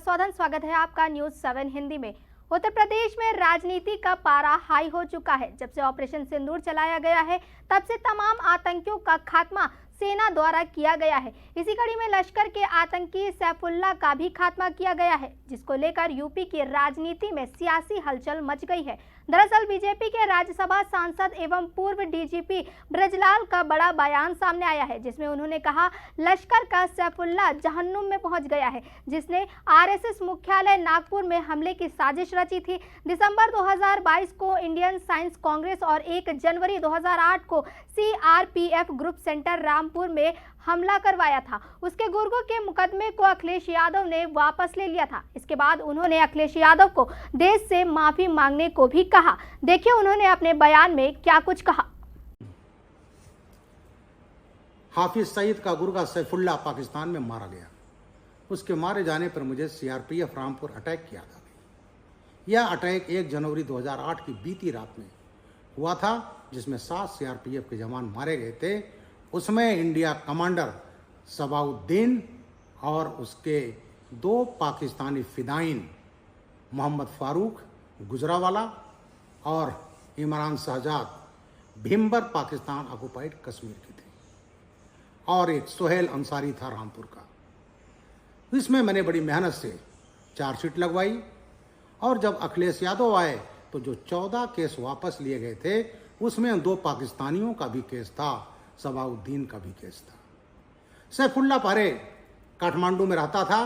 मधुसूदन, स्वागत है आपका न्यूज 7 हिंदी में। उत्तर प्रदेश में राजनीति का पारा हाई हो चुका है। जब से ऑपरेशन सिंदूर चलाया गया है तब से तमाम आतंकियों का खात्मा सेना द्वारा किया गया है। इसी कड़ी में लश्कर के आतंकी सैफुल्लाह का भी खात्मा किया गया है, जिसको लेकर यूपी की राजनीति में सियासी हलचल मच गई है। दरअसल बीजेपी के राज्यसभा सांसद एवं पूर्व डीजीपी ब्रजलाल का बड़ा बयान सामने आया है, जिसमें उन्होंने कहा लश्कर का सैफुल्लाह जहन्नुम में पहुंच गया है, जिसने आरएसएस मुख्यालय नागपुर में हमले की साजिश रची थी। दिसंबर 2022 को इंडियन साइंस कांग्रेस और 1 जनवरी 2008 को सीआरपीएफ ग्रुप सेंटर रामपुर में हमला करवाया था। उसके गुर्गों के मुकदमे को अखिलेश यादव ने वापस ले लिया था। इसके बाद उन्होंने अखिलेश यादव को देश से माफी मांगने को भी कहा। देखिए उन्होंने अपने बयान में क्या कुछ कहा। हाफिज सईद का गुर्गा सैफुल्लाह पाकिस्तान में मारा गया। उसके मारे जाने पर मुझे सीआरपीएफ रामपुर अटैक की याद आ गई। यह अटैक 1 जनवरी 2008 की बीती रात में हुआ था, जिसमें 7 सीआरपीएफ के जवान मारे गए थे। उसमें इंडिया कमांडर सबाउद्दीन और उसके 2 पाकिस्तानी फिदाइन मोहम्मद फारूक गुजरावाला और इमरान शहजाद भीमबर पाकिस्तान ऑक्युपाइड कश्मीर के थे, और एक सोहेल अंसारी था रामपुर का। इसमें मैंने बड़ी मेहनत से चार्जशीट लगवाई, और जब अखिलेश यादव आए तो जो 14 केस वापस लिए गए थे उसमें 2 पाकिस्तानियों का भी केस था, सबाउद्दीन का भी केस था। सैफुल्लाह पहले काठमांडू में रहता था,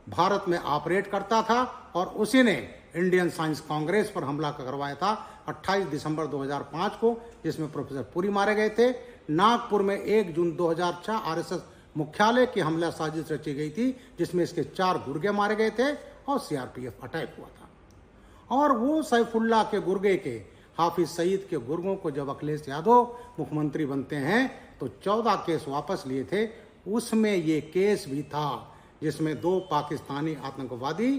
भारत में ऑपरेट करता था, और उसी ने इंडियन साइंस कांग्रेस पर हमला करवाया था 28 दिसंबर 2005 को, जिसमें प्रोफेसर पुरी मारे गए थे। नागपुर में 1 जून 2006 आरएसएस मुख्यालय की हमला साजिश रची गई थी, जिसमें इसके 4 गुर्गे मारे गए थे और सीआरपीएफ अटैक हुआ था। और वो सैफुल्लाह के गुर्गे के हाफिज सईद के गुर्गों को जब अखिलेश यादव मुख्यमंत्री बनते हैं तो 14 केस वापस लिए थे। उसमें ये केस भी था जिसमें 2 पाकिस्तानी आतंकवादी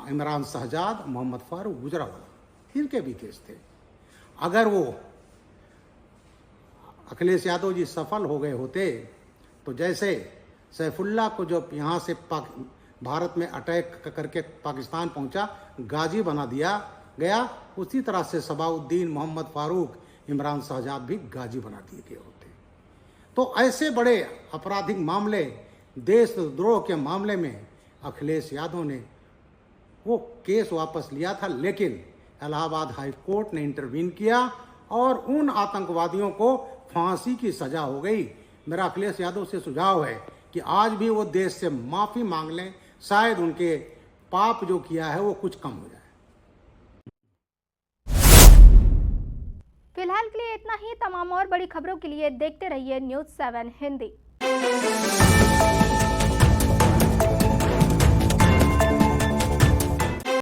इमरान शहजाद, मोहम्मद फारूक गुजरावाला, इनके भी केस थे। अगर वो अखिलेश यादव जी सफल हो गए होते तो जैसे सैफुल्लाह को जब यहाँ से भारत में अटैक करके पाकिस्तान पहुंचा, गाजी बना दिया गया, उसी तरह से सबाउद्दीन, मोहम्मद फारूक, इमरान शहजाद भी गाजी बना दिए गए होते। तो ऐसे बड़े आपराधिक मामले, देशद्रोह के मामले में अखिलेश यादव ने वो केस वापस लिया था, लेकिन इलाहाबाद हाई कोर्ट ने इंटरवीन किया और उन आतंकवादियों को फांसी की सजा हो गई। मेरा अखिलेश यादव से सुझाव है कि आज भी वो देश से माफी मांग लें, शायद उनके पाप जो किया है वो कुछ कम हो जाए। फिलहाल के लिए इतना ही। तमाम और बड़ी खबरों के लिए देखते रहिए न्यूज 7 हिंदी।